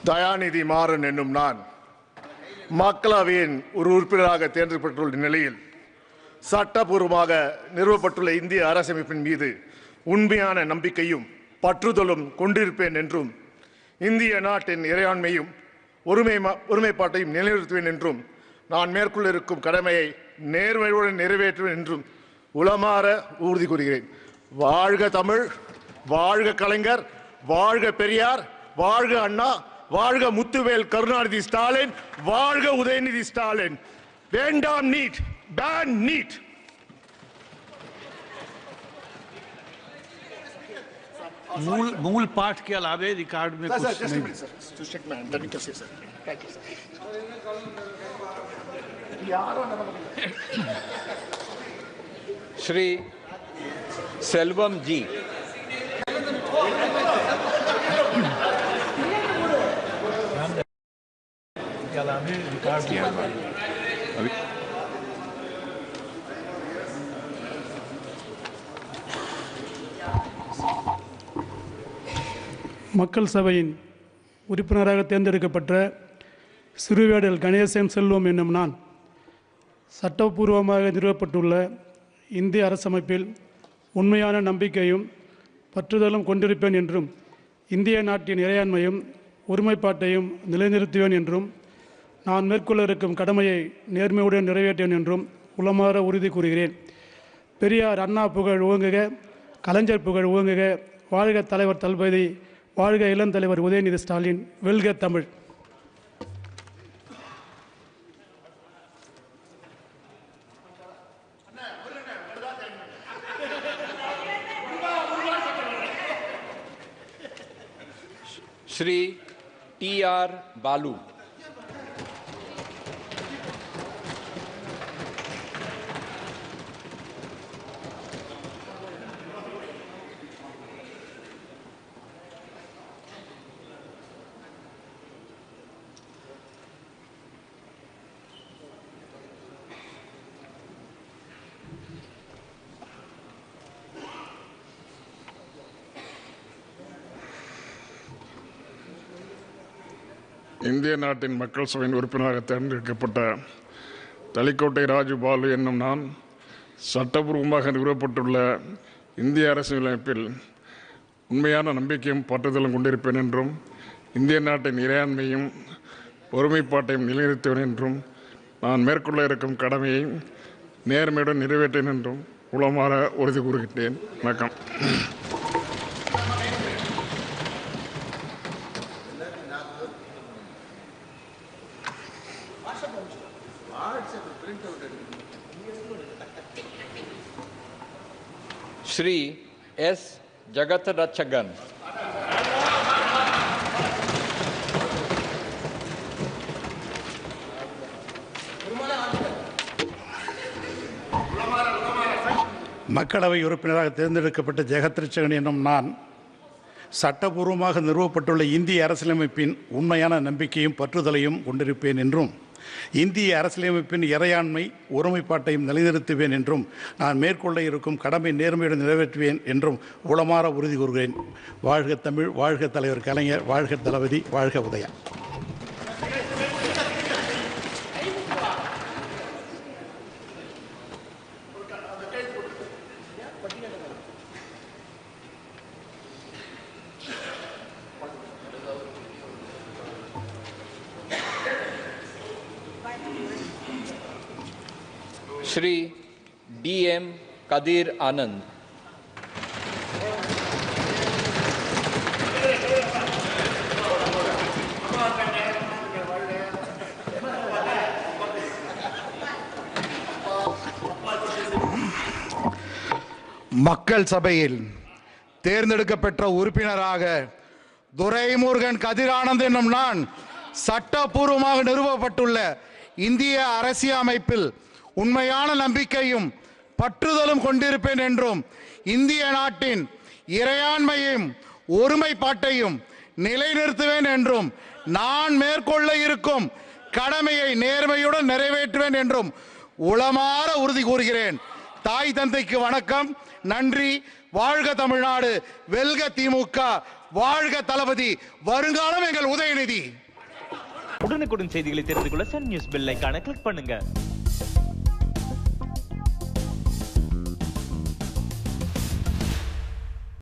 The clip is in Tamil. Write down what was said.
தயாநிதி மாறன் என்னும் நான் மக்களவையின் ஒரு உறுப்பினராக தேர்ந்தெடுக்கப்பட்டுள்ள நிலையில் சட்டபூர்வமாக நிறுவப்பட்டுள்ள இந்திய அரசமைப்பின் மீது உண்மையான நம்பிக்கையும் பற்றுதலும் கொண்டிருப்பேன் என்றும் இந்திய நாட்டின் இறையாண்மையும் ஒருமைப்பாட்டையும் நிலைநிறுத்துவேன் என்றும் நான் மேற்கொள்ள இருக்கும் கடமையை நேர்மையுடன் நிறைவேற்றுவேன் என்றும் உளமாற உறுதி கூறுகிறேன். வாழ்க தமிழ், வாழ்க கலைஞர், வாழ்க பெரியார், வாழ்க அண்ணா, வாழ்க முத்துவேல் கருணாநிதி ஸ்டாலின், வாழ்க உதயநிதி ஸ்டாலின். வேண்டாம் நீட், பேன் நீட். मूल पाठ के अलावे रिकॉर्ड में कुछ नहीं। श्री सेल्वम जी, மக்கள் சபையின் உறுப்பினராக தேர்ந்தெடுக்கப்பட்ட சிறுவேடல் கணேசன் செல்வம் என்னும் நான் சட்டபூர்வமாக நிறுவப்பட்டுள்ள இந்திய அரசமைப்பில் உண்மையான நம்பிக்கையும் பற்றுதலும் கொண்டிருப்பேன் என்றும் இந்திய நாட்டின் இறையாண்மையும் ஒருமைப்பாட்டையும் நிலைநிறுத்துவேன் என்றும் நான் மேற்கொள்ள இருக்கும் கடமையை நேர்மையுடன் நிறைவேற்றுவேன் என்றும் உளமாற உறுதி கூறுகிறேன். பெரியார் அண்ணா புகழ் ஓங்குக, கலைஞர் புகழ் ஓங்குக, வாழ்க தலைவர் தளபதி, வாழ்க இளந்தலைவர் உதயநிதி ஸ்டாலின், வெல்க தமிழ். श्री टी.आर. बालू, இந்திய நாட்டின் மக்கள் சபையின் உறுப்பினராக தேர்ந்தெடுக்கப்பட்ட தளிக்கோட்டை ராஜு பாலு என்னும் நான் சட்டபூர்வமாக நிறுவப்பட்டுள்ள இந்திய அரசியலமைப்பில் உண்மையான நம்பிக்கையும் பற்றுதலும் கொண்டிருப்பேன் என்றும் இந்திய நாட்டின் இறையாண்மையும் ஒருமைப்பாட்டையும் நிலைநிறுத்துவேன் என்றும் நான் மேற்கொள்ள இருக்கும் கடமையை நேர்மையுடன் நிறைவேற்றேன் என்றும் உளமாற உறுதி கூறுகின்றேன். வணக்கம். श्री एस जगत रक्षगन, மக்களவை உறுப்பினராக தேர்ந்தெடுக்கப்பட்ட ஜெகத்ரட்சகன் என்னும் நான் சட்டபூர்வமாக நிறுவப்பட்டுள்ள இந்திய அரசியலமைப்பின் உண்மையான நம்பிக்கையும் பற்றுதலையும் கொண்டிருப்பேன் என்றும் இந்திய அரசியலமைப்பின் இறையாண்மை ஒருமைப்பாட்டையும் நிலைநிறுத்துவேன் என்றும் நான் மேற்கொள்ள இருக்கும் கடமை நேர்மையுடன் நிறைவேற்றுவேன் என்றும் உளமாற உறுதி கூறுகிறேன். வாழ்க தமிழ், வாழ்க தலைவர் கலைஞர், வாழ்க தளபதி, வாழ்க உதயா. श्री डी.एम. कदीर आनंद, மக்கள் சபையில் தேர்ந்தெடுக்கப்பட்ட உறுப்பினராக துரைமுருகன் கதிரானந்த் என்னும் நான் சட்டபூர்வமாக நிறுவப்பட்டுள்ள இந்திய அரசியலமைப்பில் உண்மையான நம்பிக்கையும் பற்றுதலும் கொண்டிருப்பேன் என்றும் இந்திய நாட்டின் இறையாண்மையும் ஒருமைப்பாட்டையும் நிலைநிறுத்துவேன் என்றும் நான் மேற்கொள்ள இருக்கும் கடமையை நேர்மையுடன் நிறைவேற்றுவேன் என்றும் உளமாற உறுதி கூறுகிறேன். தாய் தந்தைக்கு வணக்கம், நன்றி. வாழ்க தமிழ்நாடு, வெல்க திமுக, வாழ்க தளபதி, வருங்காலம் எங்கள் உதயநிதி. உடனுக்குடன் செய்திகளை தெரிந்து கொள்ள சன் நியூஸ் பெல் ஐகானை கிளிக் பண்ணுங்க.